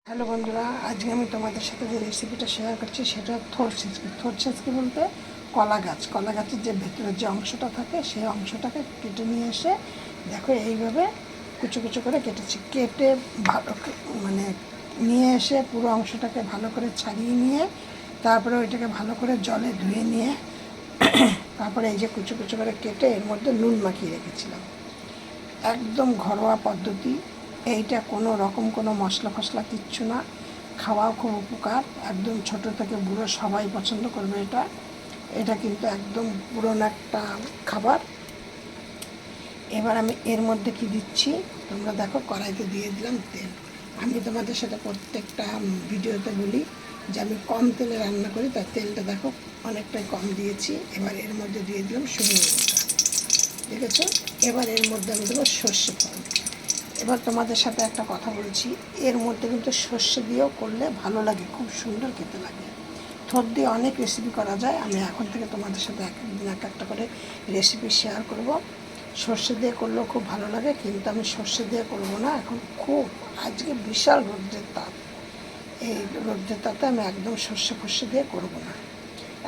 Hello বন্ধুরা, আজকে আমি তোমাদের সাথে যে রেসিপিটা শেয়ার করছি সেটা থোরছেঁচকি বলতে কলা গাছের যে ভেতরের যে অংশটা থাকে সেই অংশটাকে কেটে নিয়ে এসে দেখো এইভাবে কুচো কুচো করে কেটেছি। কেটে ভালো মানে নিয়ে এসে পুরো অংশটাকে ভালো করে ছাড়িয়ে নিয়ে তারপরে ওইটাকে ভালো করে জলে ধুয়ে নিয়ে তারপরে এই যে কুচো কুচো করে কেটে এর মধ্যে নুন মাখিয়ে রেখেছিলাম। একদম ঘরোয়া পদ্ধতি এইটা, কোনো রকম কোনো মশলা ফসলা কিচ্ছু না। খাওয়াও খুব উপকার, একদম ছোট থেকে বুড়ো সবাই পছন্দ করবে এটা কিন্তু একদম পুরনো একটা খাবার। এবার আমি এর মধ্যে কি দিচ্ছি তোমরা দেখো, কড়াইতে দিয়ে দিলাম তেল। আমি তোমাদের সাথে প্রত্যেকটা ভিডিওতে বলি যে আমি কম তেলে রান্না করি, তার তেলটা দেখো অনেকটাই কম দিয়েছি। এবার এর মধ্যে দিয়ে দিলাম শুকনো লঙ্কা, ঠিক আছে। এবার এর মধ্যে আমি দেবো সর্ষে ফোড়ন। এবার তোমাদের সাথে একটা কথা বলছি, এর মধ্যে কিন্তু সর্ষে দিয়েও করলে ভালো লাগে, খুব সুন্দর খেতে লাগে। থোড় দিয়ে অনেক রেসিপি করা যায়, আমি এখন থেকে তোমাদের সাথে এক একদিন এক একটা করে রেসিপি শেয়ার করব। সর্ষে দিয়ে করলেও খুব ভালো লাগে, কিন্তু আমি সর্ষে দিয়ে করবো না এখন। খুব আজকে বিশাল রৌদ্রের তাপ, এই রৌদ্রের তাপে আমি একদম সর্ষে ফর্ষে দিয়ে করবো না।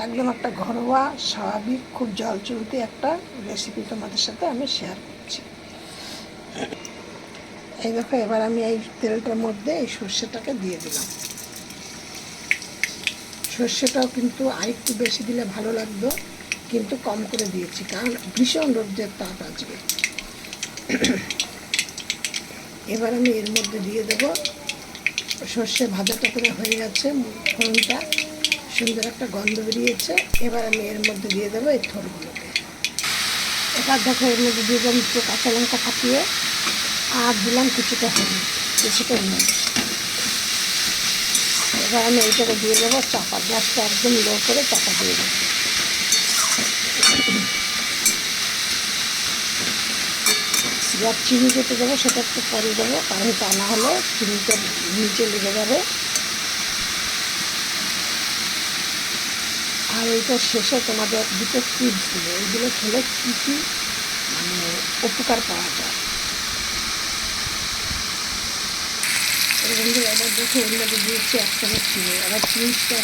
একদম একটা ঘরোয়া স্বাভাবিক খুব জলচৌতি একটা রেসিপি তোমাদের সাথে আমি শেয়ার করছি। এই দেখো, এবার আমি এই তেলটার মধ্যে এই সর্ষেটাকে দিয়ে দিলাম। সর্ষেটাও কিন্তু আরেকটু বেশি দিলে ভালো লাগতো, কিন্তু কম করে দিয়েছি কারণ ভীষণ রৌদ্রের তাপ আজকে। এবার আমি এর মধ্যে দিয়ে দেবো, সর্ষে ভাজাটা করে হয়ে গেছে, ফোড়নটা সুন্দর একটা গন্ধ বেরিয়েছে। এবার আমি এর মধ্যে দিয়ে দেবো এই থোড়গুলোকে। এবার দেখো এর মধ্যে দিয়ে দেবো একটু কাঁচা লঙ্কা ফাটিয়ে, আর দিলাম কিছুটা হলুদ, কিছুটা নুন। এবার আমি এইটাকে দিয়ে দেবো চাপা, গ্যাসটা একদম লো করে চাপা দিয়ে দেবো। এবার চিনি কেটে দেবো, সেটা একটু পরে দেবো, কারণ তা না হলে চিনিটা নিচে লেগে যাবে। আর এইটা শেষে তোমাদের দুটো টিপস দেবো, এইগুলো খেলে কী কী মানে উপকার পাওয়া যায়। বন্ধুরা এবার দেখে এর মধ্যে দিয়েছি এক চামচ চিনি। এবার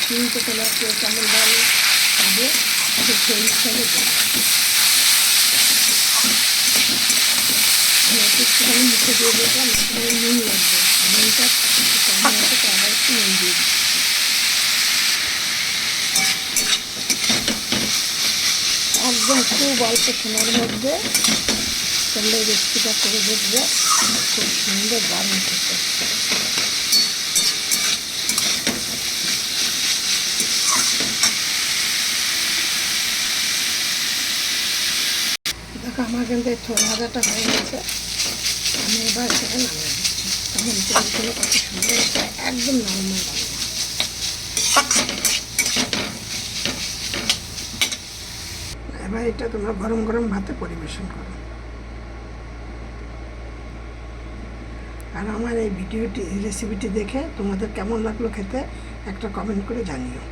চিনিতে তোমার কেমন ভালো পাবে সেই হিসাবে দেবো। একটুখানি মুখে দিয়ে দিলাম, একটুখানি নুন লাগবে, নুনটা কম আছে তো আবার একটু নুন দিয়ে দিচ্ছি। একদম খুব অল্প সময়ের মধ্যে তোমরা এই রেসিপিটা করে দেখবে, খুব সুন্দর দারুণ খেতে। দেখো আমার কিন্তু এই থোড় ভাজাটা হয়ে গেছে, আমি এবার সেটা নামিয়ে দিচ্ছি। তখন তেলগুলো কত সুন্দর হচ্ছে, একদম নরমাল রান্না। এবার এটা তোমরা গরম গরম ভাতে পরিবেশন করো। আর আমার এই রেসিপিটি দেখে তোমাদের কেমন লাগলো খেতে একটা কমেন্ট করে জানিও।